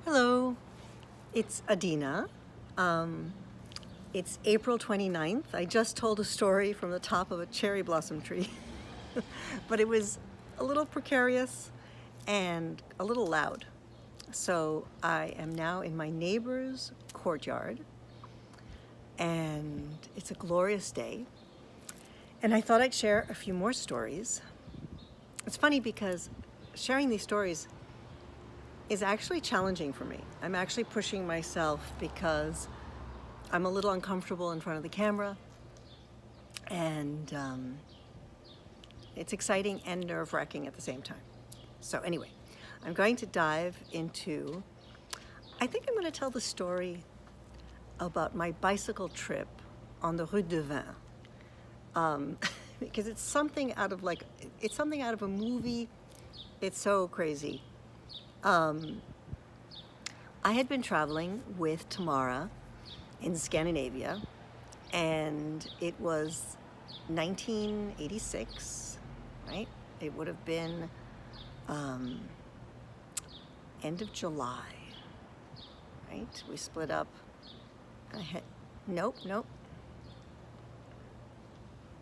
Hello, it's Adina. Um, it's April 29th. I just told a story from the top of a cherry blossom tree, but it was a little precarious and a little loud. So I am now in my neighbor's courtyard, and it's a glorious day. And I thought I'd share a few more stories. It's funny because sharing these stories is actually challenging for me. I'm actually pushing myself because I'm a little uncomfortable in front of the camera, and it's exciting and nerve-wracking at the same time. So anyway, I'm going to dive into, I think I'm going to tell the story about my bicycle trip on the Rue de Vin. Because it's something out of a movie. It's so crazy. I had been traveling with Tamara in Scandinavia, and it was 1986, right? It would have been end of July, right? We split up. Nope.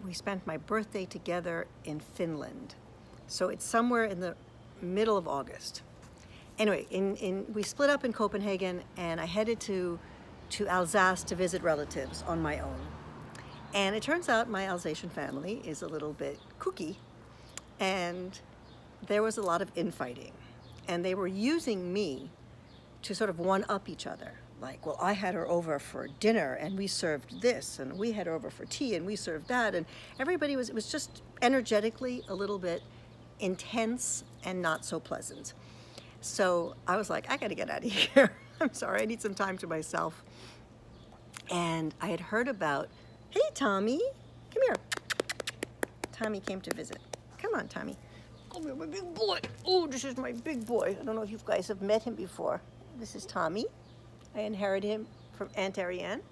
We spent my birthday together in Finland. So it's somewhere in the middle of August. Anyway, we split up in Copenhagen, and I headed to Alsace to visit relatives on my own. And it turns out my Alsatian family is a little bit kooky, and there was a lot of infighting. And they were using me to sort of one-up each other. Like, well, I had her over for dinner, and we served this, and we had her over for tea, and we served that. And everybody it was just energetically a little bit intense and not so pleasant. So I was like, I gotta get out of here. I'm sorry, I need some time to myself. And I had heard about, hey, Tommy, come here. Tommy came to visit. Come on, Tommy. Come here, my big boy. Oh, this is my big boy. I don't know if you guys have met him before. This is Tommy. I inherited him from Aunt Ariane,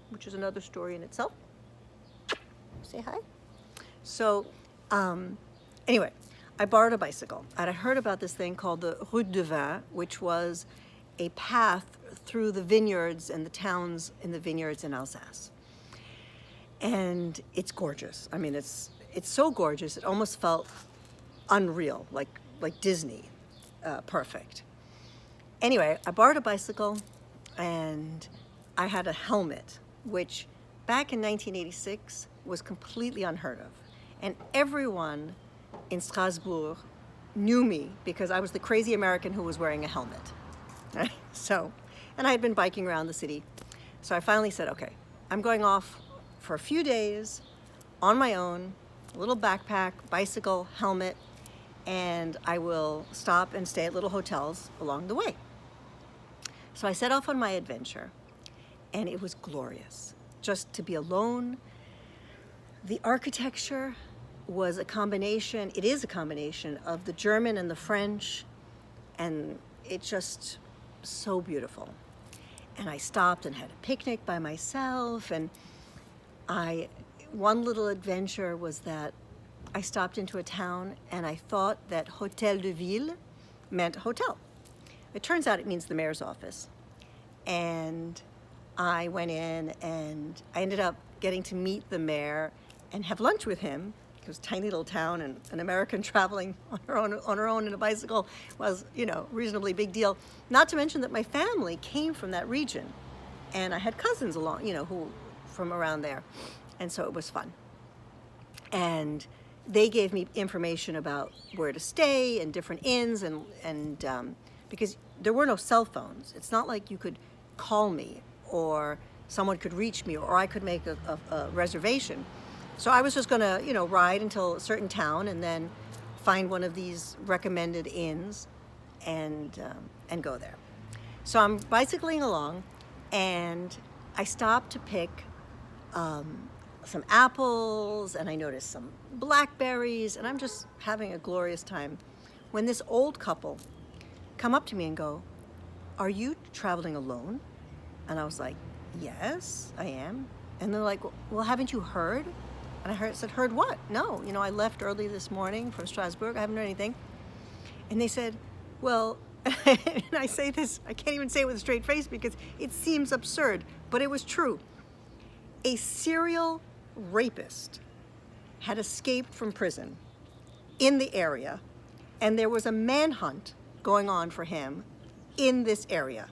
which is another story in itself. Say hi. So, anyway, I borrowed a bicycle, and I heard about this thing called the Rue de Vin, which was a path through the vineyards and the towns in the vineyards in Alsace. And it's gorgeous. I mean, it's so gorgeous, it almost felt unreal, like Disney, perfect. Anyway, I borrowed a bicycle, and I had a helmet, which back in 1986 was completely unheard of. And everyone in Strasbourg knew me because I was the crazy American who was wearing a helmet. Right? So, and I had been biking around the city. So I finally said, okay, I'm going off for a few days on my own, a little backpack, bicycle, helmet, and I will stop and stay at little hotels along the way. So I set off on my adventure, and it was glorious. Just to be alone. The architecture was it is a combination of the German and the French, and it's just so beautiful. And I stopped and had a picnic by myself, and one little adventure was that I stopped into a town, and I thought that Hôtel de Ville meant hotel. It turns out it means the mayor's office. And I went in, and I ended up getting to meet the mayor and have lunch with him. It was a tiny little town, and an American traveling on her own in a bicycle was, reasonably big deal. Not to mention that my family came from that region, and I had cousins along, who from around there, and so it was fun. And they gave me information about where to stay and different inns, and because there were no cell phones, it's not like you could call me or someone could reach me or I could make a reservation. So I was just going to, ride until a certain town and then find one of these recommended inns and go there. So I'm bicycling along, and I stopped to pick some apples, and I noticed some blackberries, and I'm just having a glorious time when this old couple come up to me and go, "Are you traveling alone?" And I was like, "Yes, I am." And they're like, "Well, haven't you heard?" And I said, "Heard what?" "No, I left early this morning from Strasbourg. I haven't heard anything." And they said, "Well, and I say this, I can't even say it with a straight face because it seems absurd, but it was true. A serial rapist had escaped from prison in the area, and there was a manhunt going on for him in this area.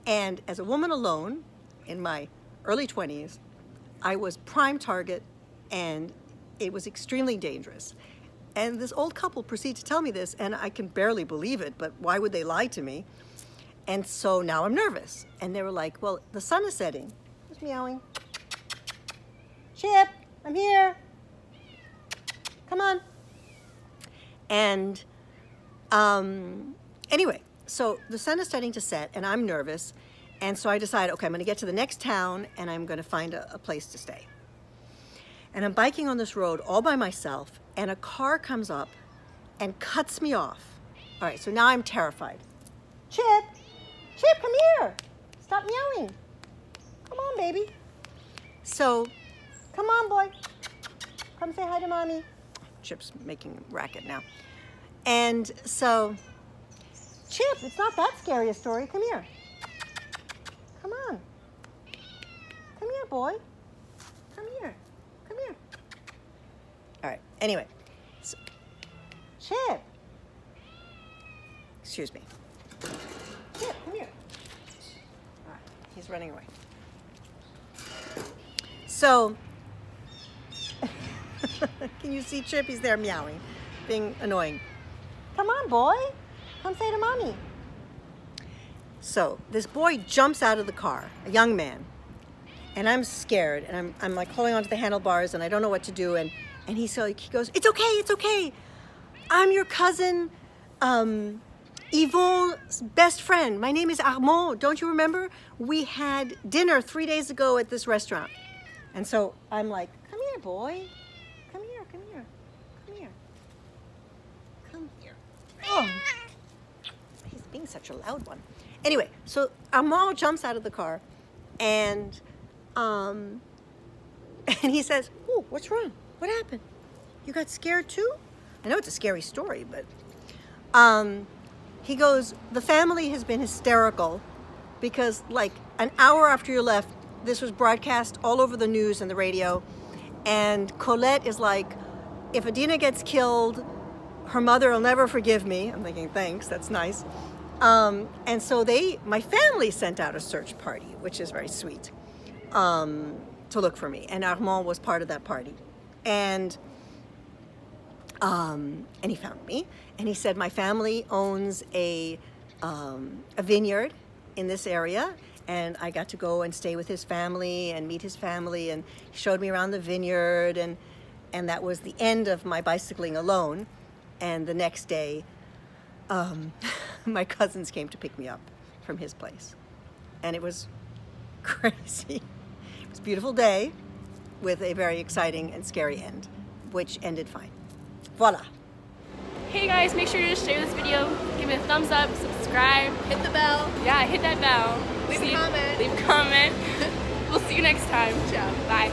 And as a woman alone, in my early 20s, I was prime target, and it was extremely dangerous. And this old couple proceeded to tell me this, and I can barely believe it, but why would they lie to me? And so now I'm nervous. And they were like, well, the sun is setting. Who's meowing? Chip, I'm here. Come on. And anyway, so the sun is starting to set, and I'm nervous. And so I decide, okay, I'm going to get to the next town, and I'm going to find a place to stay. And I'm biking on this road all by myself, and a car comes up and cuts me off. All right, so now I'm terrified. Chip, come here. Stop meowing. Come on, baby. So, come on, boy. Come say hi to mommy. Chip's making a racket now. And so, Chip, it's not that scary a story. Come here. Come on. Come here, boy. Come here. Come here. All right, anyway. So, Chip. Excuse me. Chip, come here. All right, he's running away. So, can you see Chip? He's there meowing, being annoying. Come on, boy. Come say to mommy. So this boy jumps out of the car, a young man, and I'm scared, and I'm like holding onto the handlebars, and I don't know what to do. And he goes, it's okay. I'm your cousin, Yvonne's best friend. My name is Armand. Don't you remember? We had dinner 3 days ago at this restaurant. And so I'm like, come here, boy. Come here. Oh, he's being such a loud one. Anyway, so Armand jumps out of the car, and he says, "Oh, what's wrong? What happened? You got scared too?" I know it's a scary story, but he goes, "The family has been hysterical because like an hour after you left, this was broadcast all over the news and the radio, and Colette is like, if Adina gets killed, her mother will never forgive me." I'm thinking, thanks, that's nice. And so my family sent out a search party, which is very sweet, to look for me. And Armand was part of that party. And he found me, and he said, my family owns a vineyard in this area, and I got to go and stay with his family and meet his family, and he showed me around the vineyard, and that was the end of my bicycling alone. And the next day, my cousins came to pick me up from his place. And it was crazy. It was a beautiful day with a very exciting and scary end, which ended fine. Voila. Hey guys, make sure to share this video, give it a thumbs up, subscribe. Hit the bell. Yeah, hit that bell. Leave a comment. Leave a comment. We'll see you next time. Ciao. Bye.